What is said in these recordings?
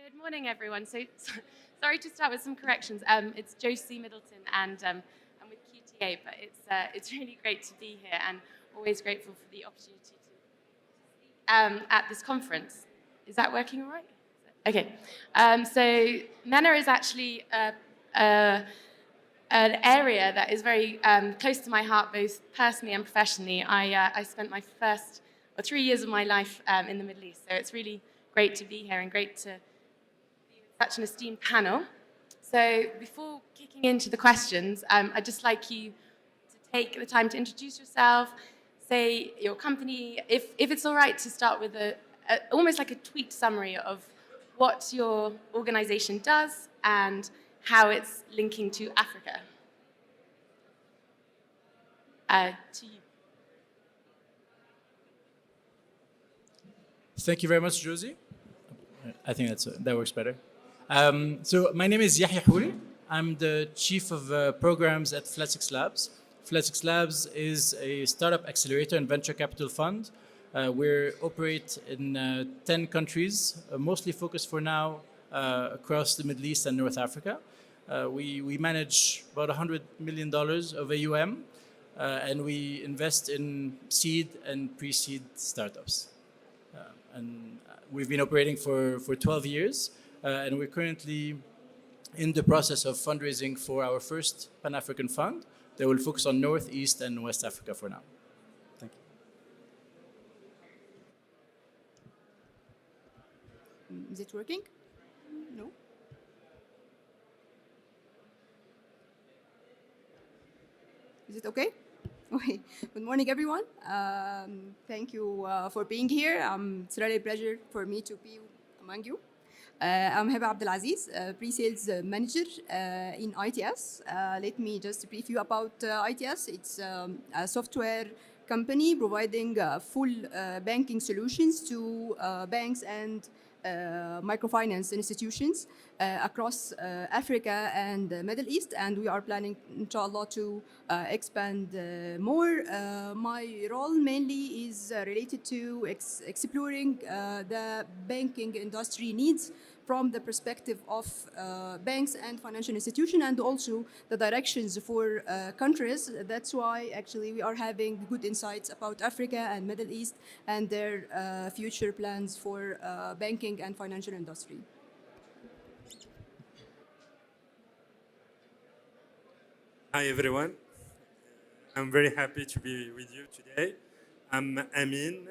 Good morning, everyone. Sorry to start with some corrections. It's Josie Middleton, and I'm with QTA, but it's really great to be here, and always grateful for the opportunity to speak at this conference. Is that working all right? Okay. So MENA is actually an area that is very close to my heart, both personally and professionally. I spent my first 3 years of my life in the Middle East, so it's really great to be here and great to such an esteemed panel. So before kicking into the questions, I'd just like you to take the time to introduce yourself, say your company, if it's all right to start with almost like a tweet summary of what your organization does and how it's linking to Africa. To you. Thank you very much, Josie. I think that works better. So my name is Yehia Houry. I'm the Chief of Programs at Flatix Labs. Flatix Labs is a startup accelerator and venture capital fund. We operate in 10 countries, mostly focused for now across the Middle East and North Africa. We manage about $100 million of AUM, and we invest in seed and pre-seed startups. And we've been operating for 12 years, and we're currently in the process of fundraising for our first Pan-African fund that will focus on North, East, and West Africa for now. Thank you. Is it working? No? Is it okay? Okay. Good morning, everyone. Thank you for being here. It's really a pleasure for me to be among you. I'm Heba Azeez, pre-sales manager in ITS. Let me just brief you about ITS. It's a software company providing full banking solutions to banks and microfinance institutions across Africa and the Middle East, and we are planning, inshallah, to expand more. My role mainly is related to exploring the banking industry needs from the perspective of banks and financial institutions, and also the directions for countries. That's why actually we are having good insights about Africa and Middle East and their future plans for banking and financial industry. Hi everyone. I'm very happy to be with you today. I'm Mohamed.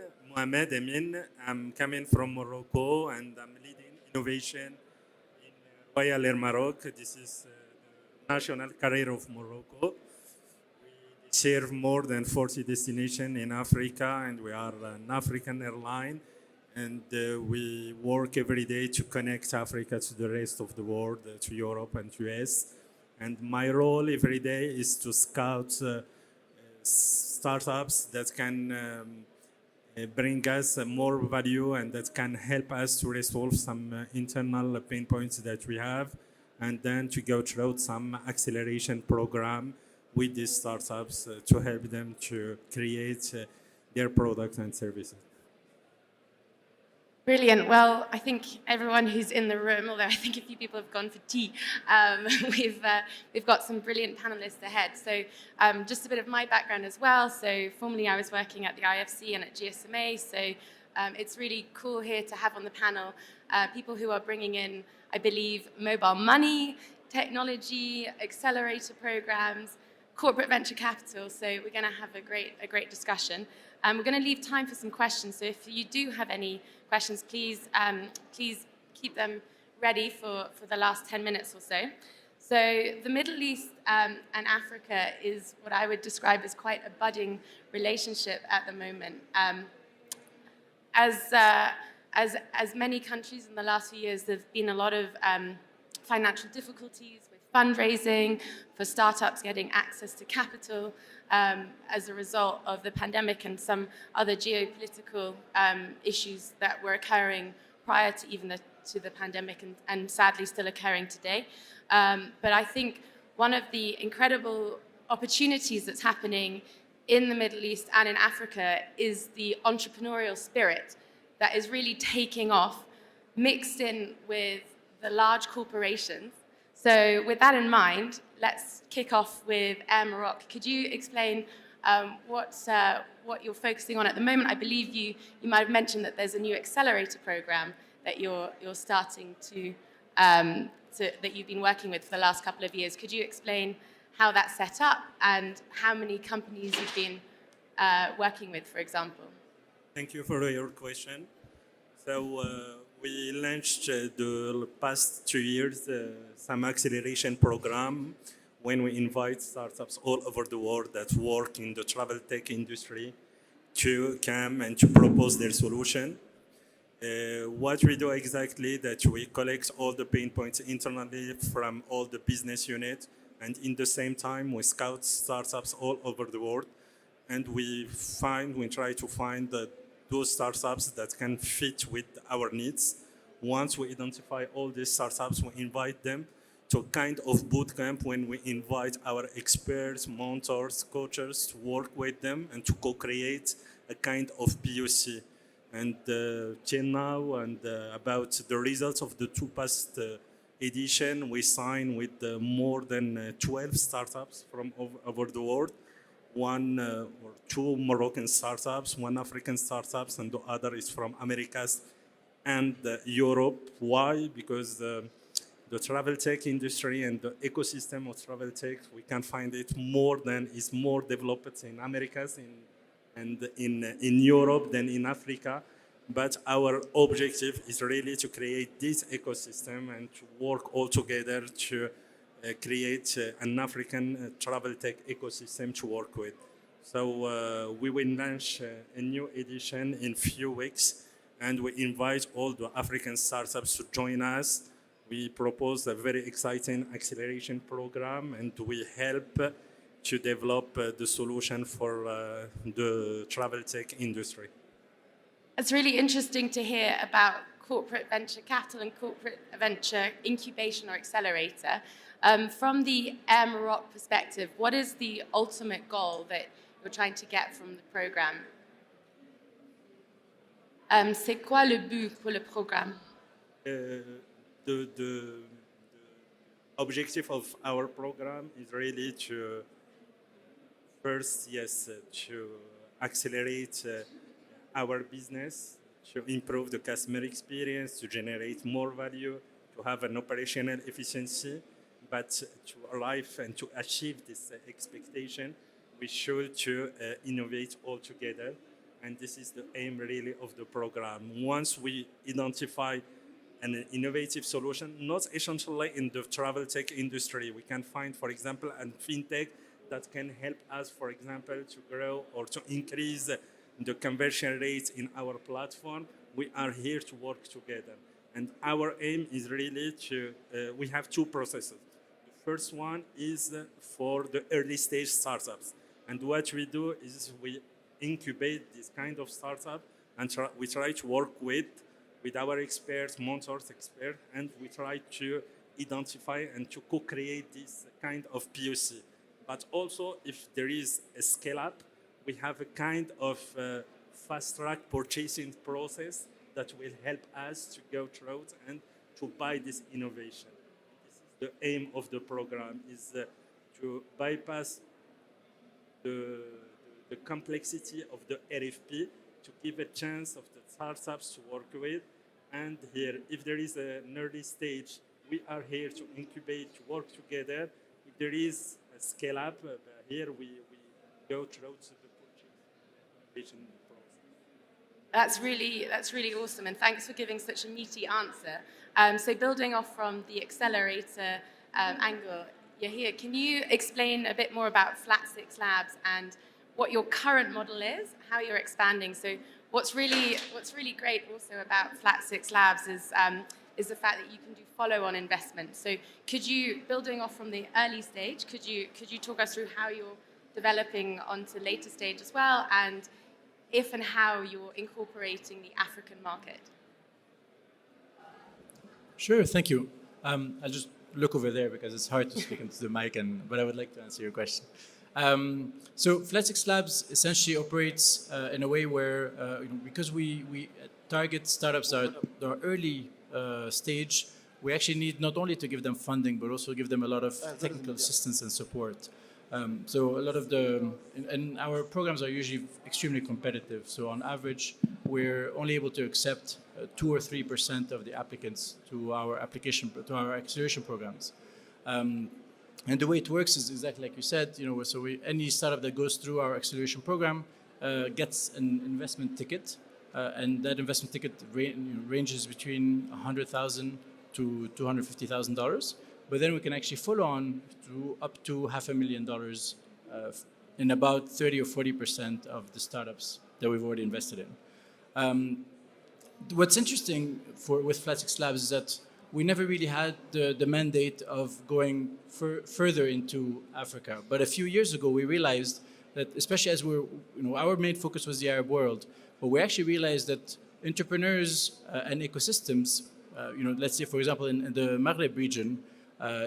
I'm coming from Morocco, and I'm leading innovation in Royal Air Maroc. This is the national carrier of Morocco. We serve more than 40 destinations in Africa, and we are an African airline. And we work every day to connect Africa to the rest of the world, to Europe and US. And my role every day is to scout startups that can bring us more value and that can help us to resolve some internal pain points that we have, and then to go through some acceleration program with these startups to help them to create their products and services. Brilliant. Well, I think everyone who's in the room, although I think a few people have gone for tea, we've got some brilliant panelists ahead. So just a bit of my background as well. So formerly I was working at the IFC and at GSMA. So it's really cool here to have on the panel people who are bringing in, I believe, mobile money, technology, accelerator programs, corporate venture capital. So we're going to have a great discussion. We're going to leave time for some questions. So if you do have any questions, please keep them ready for the last 10 minutes or so. So the Middle East and Africa is what I would describe as quite a budding relationship at the moment. As many countries in the last few years, there's been a lot of financial difficulties with fundraising, for startups getting access to capital as a result of the pandemic and some other geopolitical issues that were occurring prior to even to the pandemic and sadly still occurring today. But I think one of the incredible opportunities that's happening in the Middle East and in Africa is the entrepreneurial spirit that is really taking off mixed in with the large corporations. So with that in mind, let's kick off with Air Maroc. Could you explain what you're focusing on at the moment? I believe you might have mentioned that there's a new accelerator program that you're starting to that you've been working with for the last couple of years. Could you explain how that's set up and how many companies you've been working with, for example? Thank you for your question. So we launched the past 2 years some acceleration program when we invite startups all over the world that work in the travel tech industry to come and to propose their solution. What we do exactly that we collect all the pain points internally from all the business units, and in the same time we scout startups all over the world, and we try to find those startups that can fit with our needs. Once we identify all these startups, we invite them to a kind of boot camp when we invite our experts, mentors, coaches to work with them and to co-create a kind of POC. And till now, and about the results of the two past edition, we signed with more than 12 startups from over the world. One or two Moroccan startups, one African startups, and the other is from Americas and Europe. Why? Because the travel tech industry and the ecosystem of travel tech, we can find it is more developed in Americas and in Europe than in Africa. But our objective is really to create this ecosystem and to work all together to create an African travel tech ecosystem to work with. So we will launch a new edition in few weeks, and we invite all the African startups to join us. We propose a very exciting acceleration program, and we help to develop the solution for the travel tech industry. It's really interesting to hear about corporate venture capital and corporate venture incubation or accelerator. From the Air Maroc perspective, what is the ultimate goal that you're trying to get from the program? C'est quoi le but pour le programme? The objective of our program is really to first, to accelerate our business, to improve the customer experience, to generate more value, to have an operational efficiency. But to arrive and to achieve this expectation, we should to innovate all together. And this is the aim really of the program. Once we identify an innovative solution, not essentially in the travel tech industry, we can find, for example, a fintech that can help us, for example, to grow or to increase the conversion rates in our platform. We are here to work together. And our aim is really to, we have two processes. The first one is for the early stage startups. And what we do is we incubate this kind of startup, and we try to work with our experts, mentors, and we try to identify and to co-create this kind of POC. But also, if there is a scale-up, we have a kind of fast-track purchasing process that will help us to go through and to buy this innovation. This is the aim of the program, is to bypass the complexity of the RFP, to give a chance of the startups to work with. And here, if there is an early stage, we are here to incubate, to work together. If there is a scale up, here we go through to the purchase process. That's really awesome, and thanks for giving such a meaty answer. So building off from the accelerator angle, Yehia, can you explain a bit more about Flat 6 Labs and what your current model is, how you're expanding? So what's really great also about Flat 6 Labs is the fact that you can do follow-on investment. So could you, building off from the early stage, could you talk us through how you're developing onto later stage as well, and if and how you're incorporating the African market? Sure, thank you. I'll just look over there because it's hard to speak into the mic, but I would like to answer your question. So Flat 6 Labs essentially operates in a way where, because we target startups that are early stage, we actually need not only to give them funding, but also give them a lot of technical assistance and support. So a lot of and our programs are usually extremely competitive. So on average, we're only able to accept 2 or 3% of the applicants to our acceleration programs. And the way it works is exactly like you said. So any startup that goes through our acceleration program gets an investment ticket, and that investment ticket ranges between $100,000 to $250,000. But then we can actually follow on to up to $500,000 in about 30 or 40% of the startups that we've already invested in. What's interesting with Flat 6 Labs is that we never really had the mandate of going further into Africa. But a few years ago, we realized that, especially as our main focus was the Arab world, but we actually realized that entrepreneurs and ecosystems, let's say, for example, in the Maghreb region,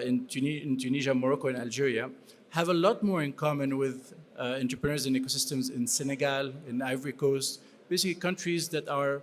in Tunisia, Morocco, and Algeria, have a lot more in common with entrepreneurs and ecosystems in Senegal, in Ivory Coast, basically countries that are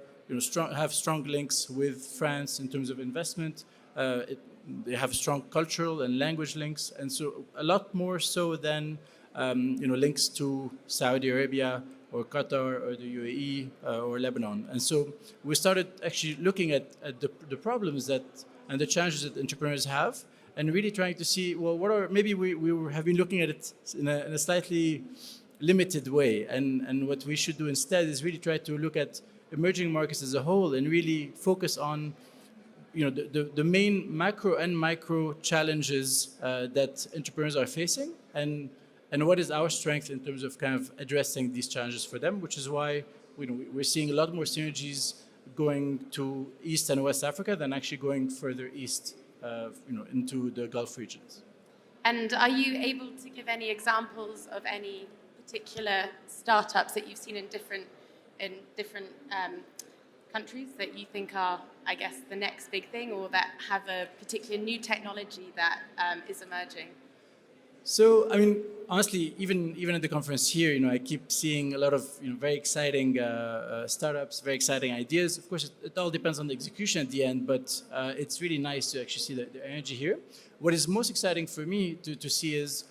have strong links with France in terms of investment. They have strong cultural and language links, and so a lot more so than links to Saudi Arabia or Qatar or the UAE or Lebanon. And so we started actually looking at the problems and the challenges that entrepreneurs have, and really trying to see, well, maybe we have been looking at it in a slightly limited way, and what we should do instead is really try to look at emerging markets as a whole and really focus on the main macro and micro challenges that entrepreneurs are facing, and what is our strength in terms of kind of addressing these challenges for them, which is why we're seeing a lot more synergies going to East and West Africa than actually going further east into the Gulf regions. And are you able to give any examples of any particular startups that you've seen in different countries that you think are, I guess, the next big thing, or that have a particular new technology that is emerging? So, I mean, honestly, even at the conference here, I keep seeing a lot of very exciting startups, very exciting ideas. Of course, it all depends on the execution at the end, but it's really nice to actually see the energy here. What is most exciting for me to see is,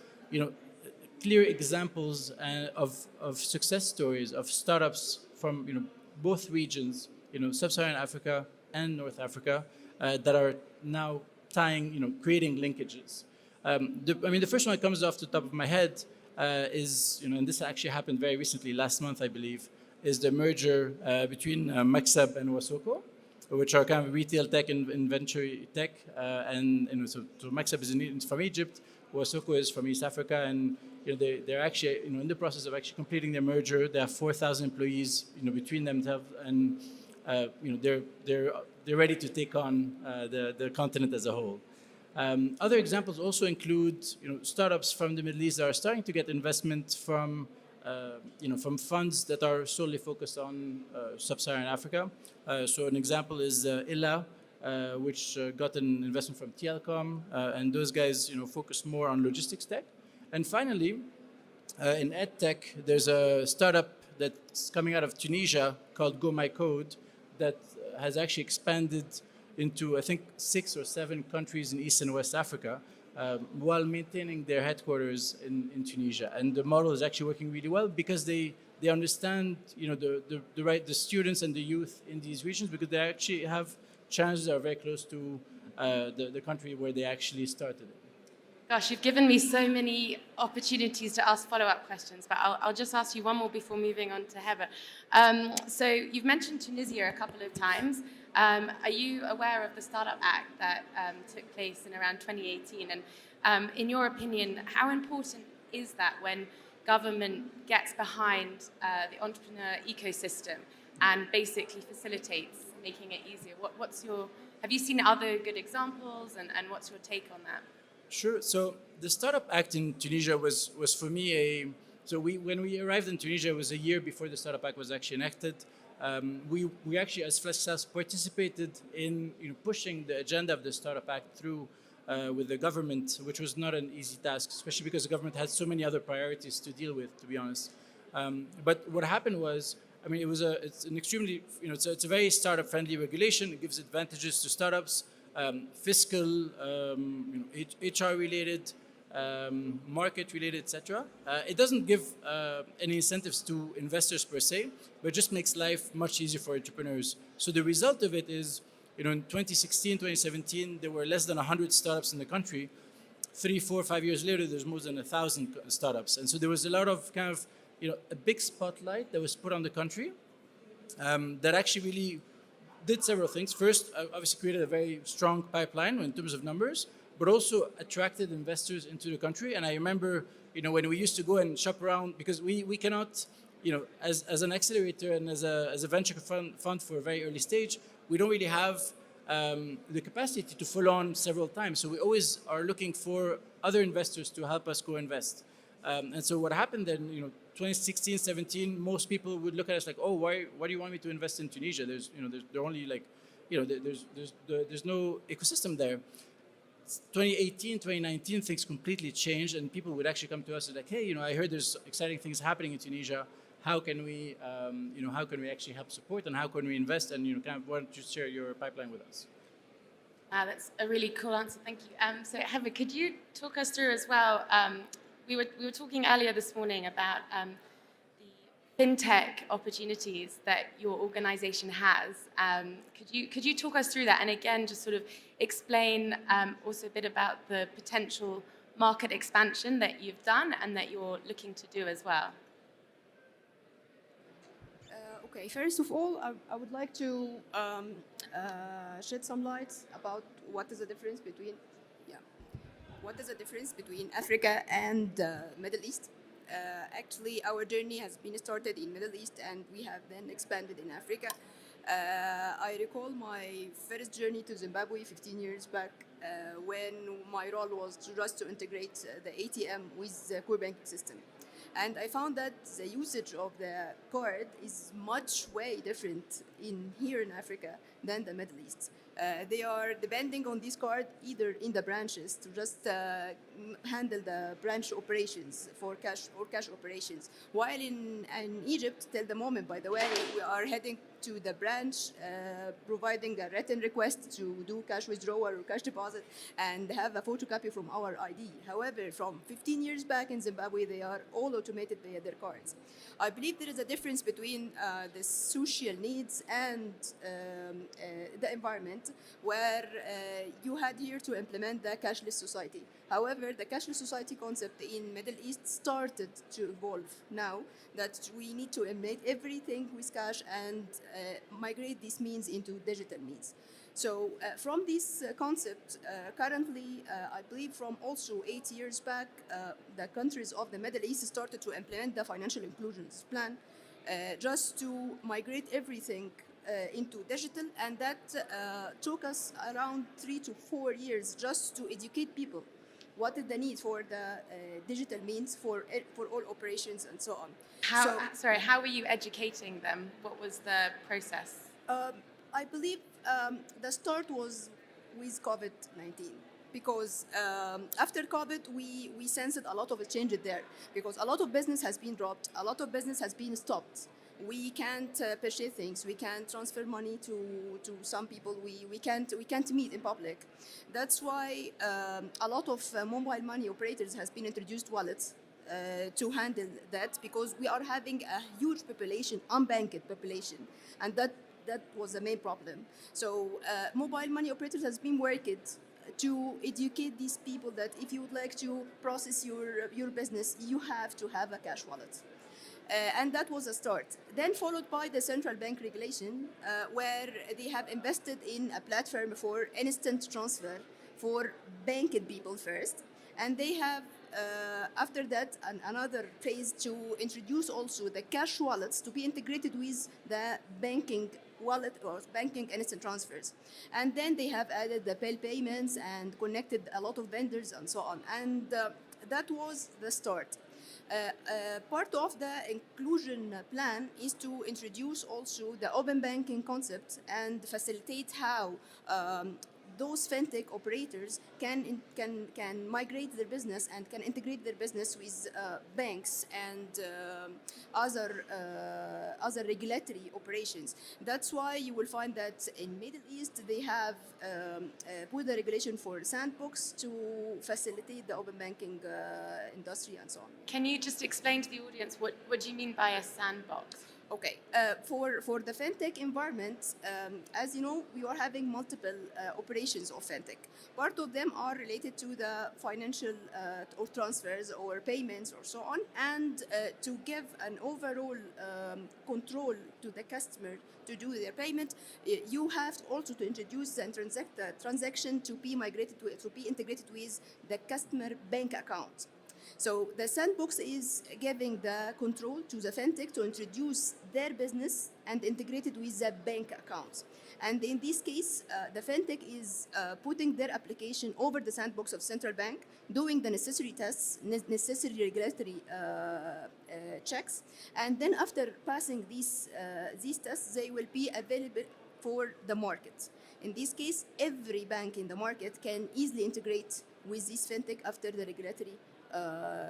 clear examples of success stories of startups from both regions, Sub-Saharan Africa and North Africa, that are now creating linkages. The first one that comes off the top of my head is, and this actually happened very recently, last month, I believe, is the merger between Maksab and Wasoko, which are kind of retail tech and inventory tech. So Maksab is from Egypt, Wasoko is from East Africa, and they're actually in the process of actually completing their merger. They have 4,000 employees between them, and they're ready to take on the continent as a whole. Other examples also include startups from the Middle East that are starting to get investment from funds that are solely focused on Sub-Saharan Africa. So an example is Illa, which got an investment from Telecom, and those guys focus more on logistics tech. And finally, in EdTech, there's a startup that's coming out of Tunisia called Go My Code that has actually expanded into, I think, 6 or 7 countries in East and West Africa, while maintaining their headquarters in Tunisia. And the model is actually working really well because they understand the students and the youth in these regions, because they actually have challenges that are very close to the country where they actually started. Gosh, you've given me so many opportunities to ask follow-up questions, but I'll just ask you one more before moving on to Heba. So you've mentioned Tunisia a couple of times. Are you aware of the Startup Act that took place in around 2018? And in your opinion, how important is that when government gets behind the entrepreneur ecosystem and basically facilitates making it easier? Have you seen other good examples, and what's your take on that? Sure. So the Startup Act in Tunisia was for me when we arrived in Tunisia, it was a year before the Startup Act was actually enacted. We actually, as Flat 6 Labs, participated in pushing the agenda of the Startup Act through with the government, which was not an easy task, especially because the government had so many other priorities to deal with, to be honest. But what happened was I mean, it's an extremely, it's a very startup-friendly regulation. It gives advantages to startups, fiscal, HR-related, market-related, etc. It doesn't give any incentives to investors per se, but just makes life much easier for entrepreneurs. So the result of it is, in 2016, 2017, there were less than 100 startups in the country. 3, 4, 5 years later, there's more than 1,000 startups. And so there was a lot of kind of, a big spotlight that was put on the country that actually really did several things. First, obviously created a very strong pipeline in terms of numbers, but also attracted investors into the country. And I remember, when we used to go and shop around, because we cannot, as an accelerator and as a venture fund for a very early stage, we don't really have the capacity to follow on several times. So we always are looking for other investors to help us co-invest. And so what happened then, 2016, 17, most people would look at us like, oh, why do you want me to invest in Tunisia? There's only like, there's no ecosystem there. 2018, 2019, things completely changed, and people would actually come to us and like, hey, I heard there's exciting things happening in Tunisia. How can we, how can we actually help support, and how can we invest? And kind of, why don't you share your pipeline with us? Wow, that's a really cool answer. Thank you. So Heba, could you talk us through as well? We were talking earlier this morning about the fintech opportunities that your organization has. Could you talk us through that? And again, just sort of explain also a bit about the potential market expansion that you've done and that you're looking to do as well. Okay, first of all, I would like to shed some light about what is the difference between Africa and the Middle East. Actually, our journey has been started in Middle East, and we have then expanded in Africa. I recall my first journey to Zimbabwe 15 years back, when my role was just to integrate the ATM with the core banking system. And I found that the usage of the card is much way different here in Africa than the Middle East. They are depending on this card either in the branches to just handle the branch operations for cash operations. While in Egypt, till the moment, by the way, we are heading to the branch, providing a written request to do cash withdrawal or cash deposit and have a photocopy from our ID. However, from 15 years back in Zimbabwe, they are all automated via their cards. I believe there is a difference between the social needs and the environment, where you had here to implement the cashless society. However, the cashless society concept in Middle East started to evolve now that we need to emulate everything with cash and migrate these means into digital means. So from this concept, currently, I believe from also 8 years back, the countries of the Middle East started to implement the financial inclusion plan just to migrate everything into digital, and that took us around 3 to 4 years just to educate people what is the need for the digital means for all operations and so on. How were you educating them? What was the process? I believe the start was with COVID-19, because after COVID, we sensed a lot of a change there, because a lot of business has been dropped, a lot of business has been stopped. We can't purchase things. We can't transfer money to some people. We can't meet in public. That's why a lot of mobile money operators has been introduced wallets to handle that, because we are having a huge population, unbanked population, and that was the main problem. So mobile money operators has been working to educate these people that if you would like to process your business, you have to have a cash wallet. And that was a start. Then followed by the central bank regulation, where they have invested in a platform for instant transfer for banked people first. And they have, after that, another phase to introduce also the cash wallets to be integrated with the banking wallet or banking instant transfers. And then they have added the bill payments and connected a lot of vendors and so on. And that was the start. Part of the inclusion plan is to introduce also the open banking concept and facilitate how those fintech operators can migrate their business and can integrate their business with banks and other regulatory operations. That's why you will find that in Middle East they have put the regulation for sandbox to facilitate the open banking industry and so on. Can you just explain to the audience what do you mean by a sandbox? Okay, for the fintech environment, as you know, we are having multiple operations of fintech. Part of them are related to the financial or transfers or payments or so on, and to give an overall control to the customer to do their payment, you have also to introduce and transaction to be migrated to be integrated with the customer bank account. So the sandbox is giving the control to the fintech to introduce their business and integrate it with the bank accounts. And in this case, the fintech is putting their application over the sandbox of central bank, doing the necessary tests, necessary regulatory checks, and then after passing these tests, they will be available for the market. In this case, every bank in the market can easily integrate with this fintech after the regulatory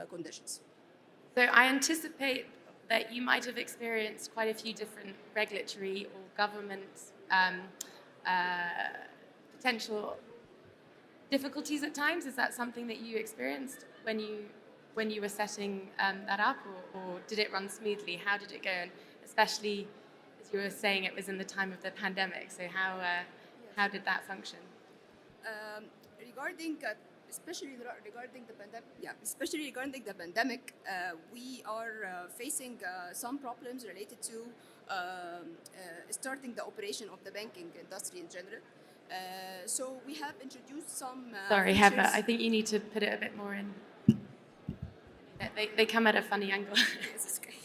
conditions. So I anticipate that you might have experienced quite a few different regulatory or government potential difficulties at times. Is that something that you experienced when you were setting that up, or did it run smoothly? How did it go? And especially as you were saying, it was in the time of the pandemic. So how did that function? Especially regarding the pandemic, we are facing some problems related to starting the operation of the banking industry in general. So we have introduced some. Sorry, Heba, I think you need to put it a bit more in. They come at a funny angle. Yes, okay.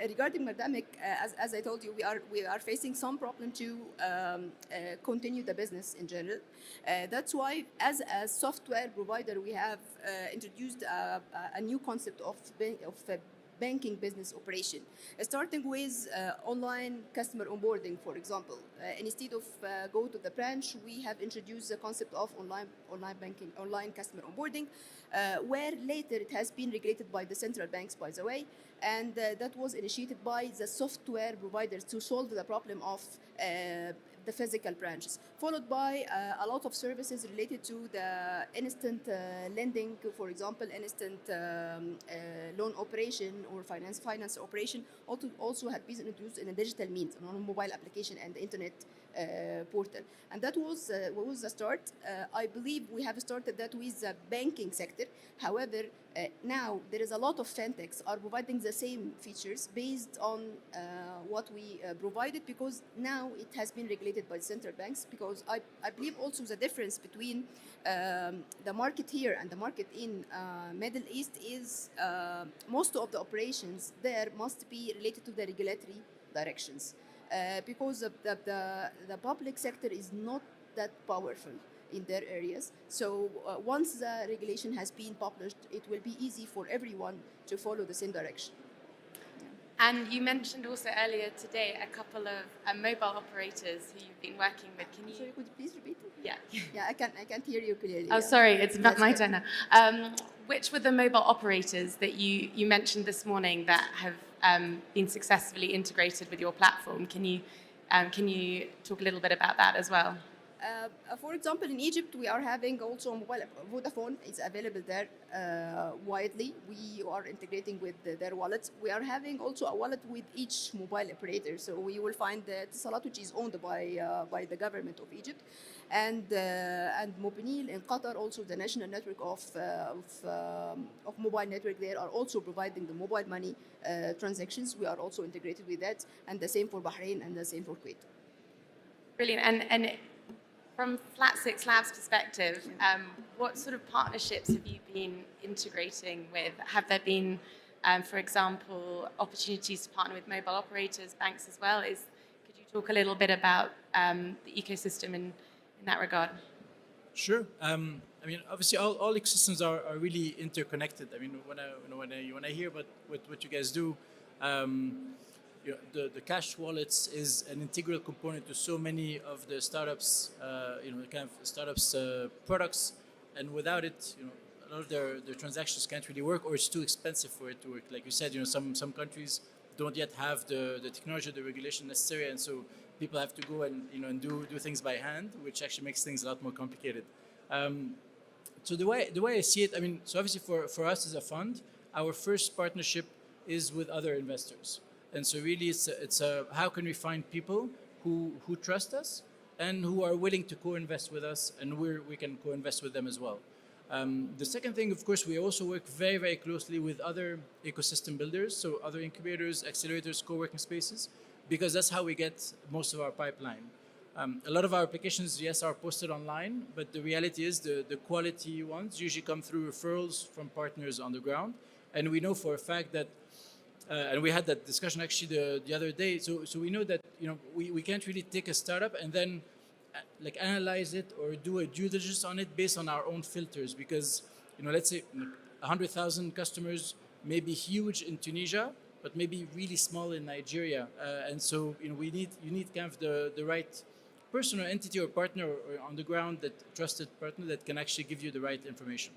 Regarding pandemic, as I told you, we are facing some problem to continue the business in general. That's why, as a software provider, we have introduced a new concept of banking business operation, starting with online customer onboarding, for example. Instead of go to the branch, we have introduced the concept of online customer onboarding, where later it has been regulated by the central banks, by the way, and that was initiated by the software providers to solve the problem of the physical branches, followed by a lot of services related to the instant lending, for example, instant loan operation or finance operation, also had been introduced in a digital means, on a mobile application and the internet portal. And that was the start. I believe we have started that with the banking sector. However, now there is a lot of fintechs are providing the same features based on what we provided, because now it has been regulated by central banks. Because I believe also the difference between the market here and the market in Middle East is most of the operations there must be related to the regulatory directions, because the public sector is not that powerful in their areas. So once the regulation has been published, it will be easy for everyone to follow the same direction. And you mentioned also earlier today a couple of mobile operators who you've been working with. Can you? Sorry, could you please repeat? Yeah. Yeah, I can't hear you clearly. Oh, sorry, it's not my turn now. Which were the mobile operators that you mentioned this morning that have been successfully integrated with your platform? Can you talk a little bit about that as well? For example, in Egypt, we are having also mobile. Vodafone is available there widely. We are integrating with their wallets. We are having also a wallet with each mobile operator. So we will find that Salat, which is owned by the government of Egypt, and Mobenil in Qatar, also the national network of mobile network there, are also providing the mobile money transactions. We are also integrated with that, and the same for Bahrain and the same for Kuwait. Brilliant. And from Flat 6 Labs' perspective, what sort of partnerships have you been integrating with? Have there been, for example, opportunities to partner with mobile operators, banks as well? Could you talk a little bit about the ecosystem in that regard? Sure. I mean, obviously, all ecosystems are really interconnected. I mean, when I hear about what you guys do, the cash wallets is an integral component to so many of the startups, kind of startups products, and without it, a lot of their transactions can't really work, or it's too expensive for it to work. Like you said, some countries don't yet have the technology, the regulation necessary, and so people have to go and do things by hand, which actually makes things a lot more complicated. So the way I see it, so obviously for us as a fund, our first partnership is with other investors, and so really it's how can we find people who trust us and who are willing to co-invest with us, and we can co-invest with them as well. The second thing, of course, we also work very, very closely with other ecosystem builders, so other incubators, accelerators, co-working spaces, because that's how we get most of our pipeline. A lot of our applications, yes, are posted online, but the reality is the quality ones usually come through referrals from partners on the ground. And we know for a fact that, and we had that discussion actually the other day, so we know that we can't really take a startup and then like analyze it or do a due diligence on it based on our own filters, because let's say 100,000 customers may be huge in Tunisia, but maybe really small in Nigeria, and so you need kind of the right person or entity or partner or on the ground, that trusted partner that can actually give you the right information.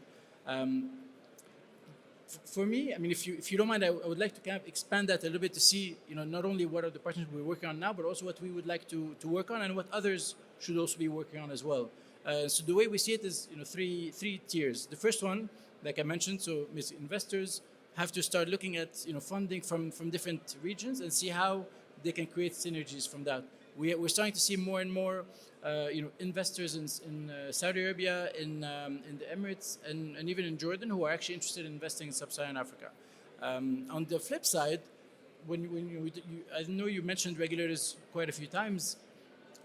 For me, if you don't mind, I would like to kind of expand that a little bit to see, not only what are the partners we're working on now, but also what we would like to work on and what others should also be working on as well. So the way we see it is, three tiers. The first one, like I mentioned, so investors have to start looking at, funding from different regions and see how they can create synergies from that. We're starting to see more and more, investors in Saudi Arabia, in the Emirates, and even in Jordan, who are actually interested in investing in sub-Saharan Africa. On the flip side, I know you mentioned regulators quite a few times.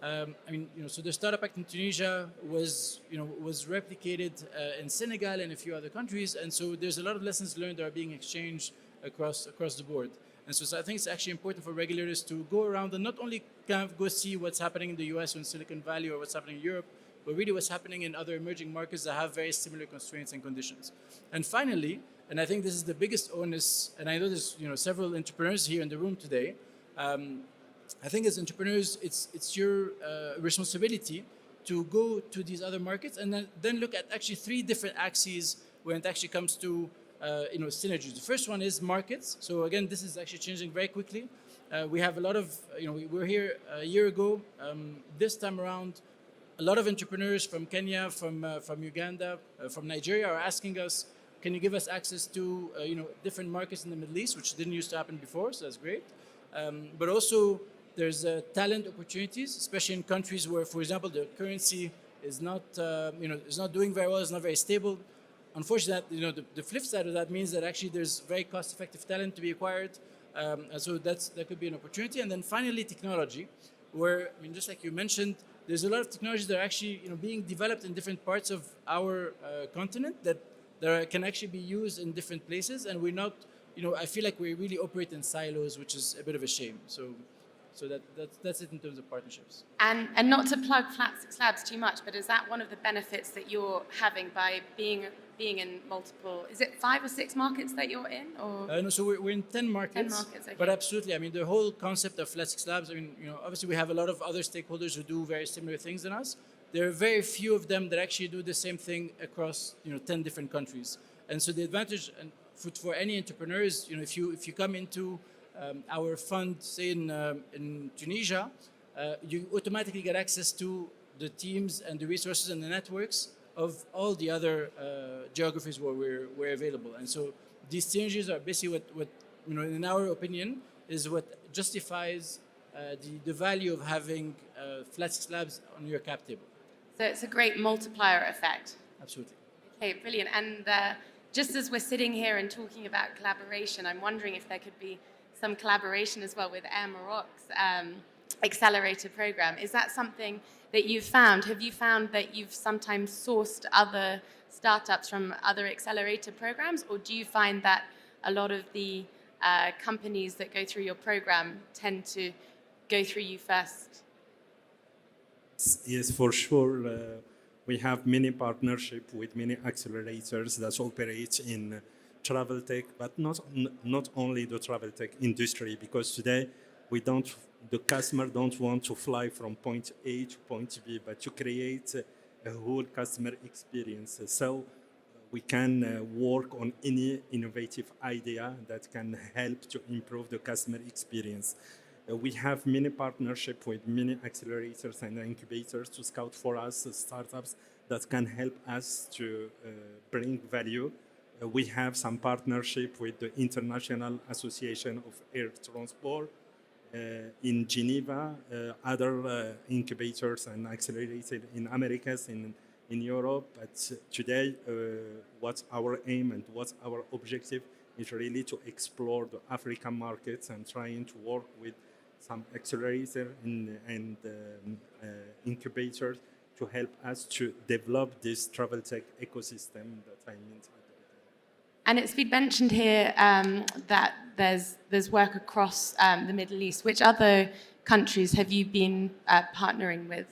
So the Startup Act in Tunisia was replicated in Senegal and a few other countries, and so there's a lot of lessons learned that are being exchanged across the board. And so I think it's actually important for regulators to go around and not only kind of go see what's happening in the US or in Silicon Valley or what's happening in Europe, but really what's happening in other emerging markets that have very similar constraints and conditions. And finally, and I think this is the biggest onus, and I know there's several entrepreneurs here in the room today. I think as entrepreneurs, it's your responsibility to go to these other markets and then look at actually three different axes when it actually comes to synergies. The first one is markets. So again, this is actually changing very quickly. We have a lot of, we were here a year ago. This time around, a lot of entrepreneurs from Kenya, from Uganda, from Nigeria are asking us, can you give us access to different markets in the Middle East, which didn't used to happen before, so that's great. But also there's talent opportunities, especially in countries where, for example, the currency is not is not doing very well, it's not very stable. Unfortunately, the flip side of that means that actually there's very cost-effective talent to be acquired, and so that could be an opportunity. And then finally, technology, where just like you mentioned, there's a lot of technologies that are actually being developed in different parts of our continent that can actually be used in different places, and we're not. I feel like we really operate in silos, which is a bit of a shame. So that's it in terms of partnerships. And not to plug Flat6 Labs too much, but is that one of the benefits that you're having by being in multiple? Is it 5 or 6 markets that you're in, or? No, so we're in 10 markets. 10 markets, okay. But absolutely, the whole concept of Flat6 Labs. Obviously we have a lot of other stakeholders who do very similar things than us. There are very few of them that actually do the same thing across 10 different countries. And so the advantage for any entrepreneur is if you come into our fund, say in Tunisia, you automatically get access to the teams and the resources and the networks of all the other geographies where we're available. And so these synergies are basically what in our opinion, is what justifies the value of having Flat6 Labs on your cap table. So it's a great multiplier effect. Absolutely. Okay, brilliant. And just as we're sitting here and talking about collaboration, I'm wondering if there could be some collaboration as well with Air Maroc's accelerator program. Is that something that you've found? Have you found that you've sometimes sourced other startups from other accelerator programs, or do you find that a lot of the companies that go through your program tend to go through you first? Yes, for sure. We have many partnerships with many accelerators that operate in travel tech, but not only the travel tech industry, because today The customer don't want to fly from point A to point B, but to create a whole customer experience. So we can work on any innovative idea that can help to improve the customer experience. We have many partnerships with many accelerators and incubators to scout for us startups that can help us to bring value. We have some partnership with the International Association of Air Transport in Geneva, other incubators and accelerators in Americas, in Europe. But today, what's our aim and what's our objective is really to explore the African markets and trying to work with some accelerators and incubators to help us to develop this travel tech ecosystem that I mentioned. And it's been mentioned here that there's work across the Middle East. Which other countries have you been partnering with?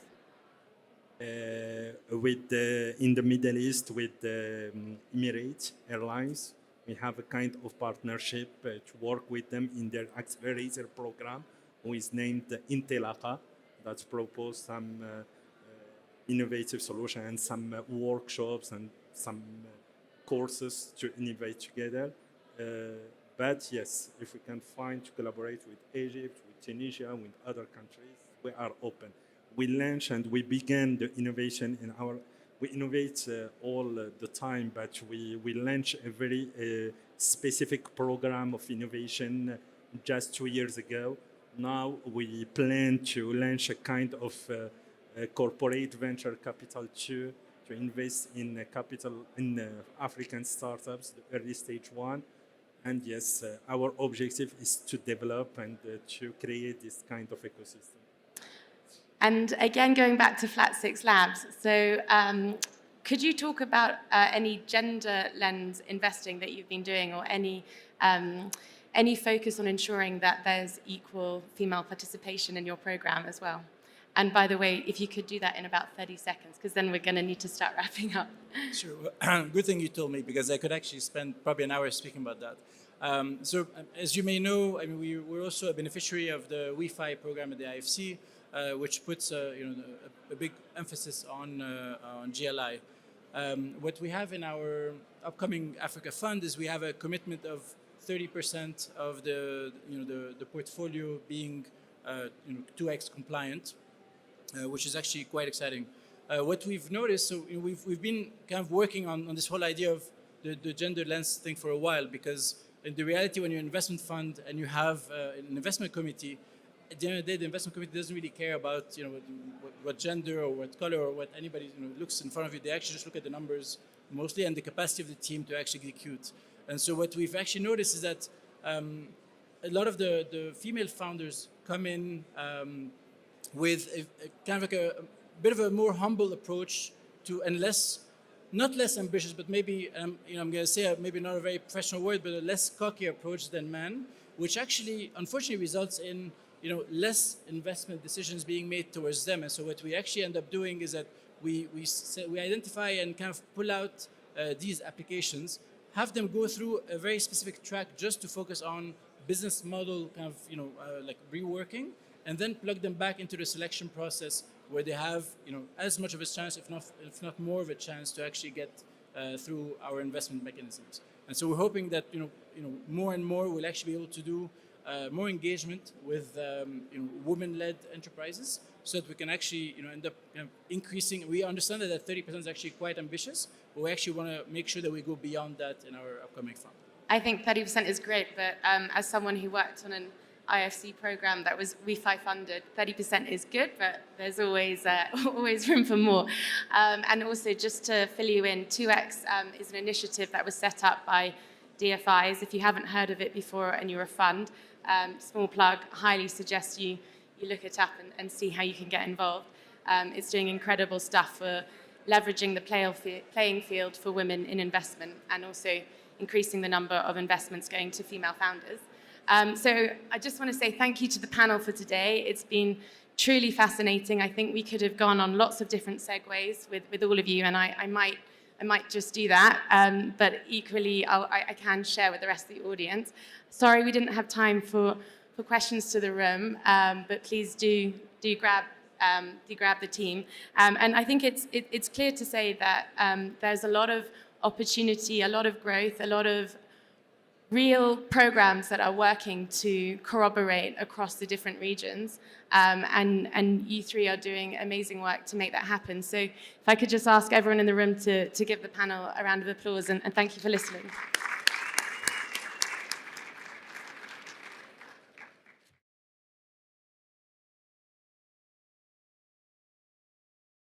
In the Middle East, with the Emirates Airlines, we have a kind of partnership to work with them in their accelerator program, who is named Intilaqa, that's proposed some innovative solutions, some workshops and some courses to innovate together. But yes, if we can find to collaborate with Egypt, with Tunisia, with other countries, we are open. We launch and we begin the innovation in our, we innovate all the time, but we launch a very specific program of innovation just 2 years ago. Now we plan to launch a kind of corporate venture capital to invest in capital in African startups, the early stage one. And yes, our objective is to develop and to create this kind of ecosystem. And again, going back to Flat 6 Labs, so could you talk about any gender lens investing that you've been doing, or any focus on ensuring that there's equal female participation in your program as well? And by the way, if you could do that in about 30 seconds, because then we're going to need to start wrapping up. Sure. Good thing you told me, because I could actually spend probably an hour speaking about that. So as you may know, I mean, we're also a beneficiary of the Wi-Fi program at the IFC, which puts a big emphasis on GLI. What we have in our upcoming Africa Fund is we have a commitment of 30% of the portfolio being 2x compliant, which is actually quite exciting. What we've noticed, so we've been kind of working on this whole idea of the gender lens thing for a while, because in the reality, when you're an investment fund and you have an investment committee, at the end of the day, the investment committee doesn't really care about what gender or what color or what anybody looks in front of you. They actually just look at the numbers mostly and the capacity of the team to actually execute. And so what we've actually noticed is that a lot of the female founders come in with a kind of like a bit of a more humble approach to, and not less ambitious, but maybe I'm going to say maybe not a very professional word, but a less cocky approach than men, which actually unfortunately results in less investment decisions being made towards them. And so what we actually end up doing is that we identify and kind of pull out these applications, have them go through a very specific track just to focus on business model kind of like reworking, and then plug them back into the selection process where they have as much of a chance, if not more of a chance, to actually get through our investment mechanisms. And so we're hoping that more and more we'll actually be able to do more engagement with women-led enterprises, so that we can actually end up increasing. We understand that 30% is actually quite ambitious, but we actually want to make sure that we go beyond that in our upcoming fund. I think 30% is great, but as someone who worked on an IFC program that was Wi-Fi funded, 30% is good, but there's always always room for more. And also, just to fill you in, 2X is an initiative that was set up by DFIs. If you haven't heard of it before and you're a fund, small plug, highly suggest you look it up and see how you can get involved. It's doing incredible stuff for leveraging the playing field for women in investment, and also increasing the number of investments going to female founders. So I just want to say thank you to the panel for today. It's been truly fascinating. I think we could have gone on lots of different segues with all of you, and I might just do that. But equally, I can share with the rest of the audience. Sorry we didn't have time for for questions to the room, but please do grab the team. And I think it's clear to say that there's a lot of opportunity, a lot of growth, a lot of real programs that are working to corroborate across the different regions. And you three are doing amazing work to make that happen. So if I could just ask everyone in the room to give the panel a round of applause, and thank you for listening.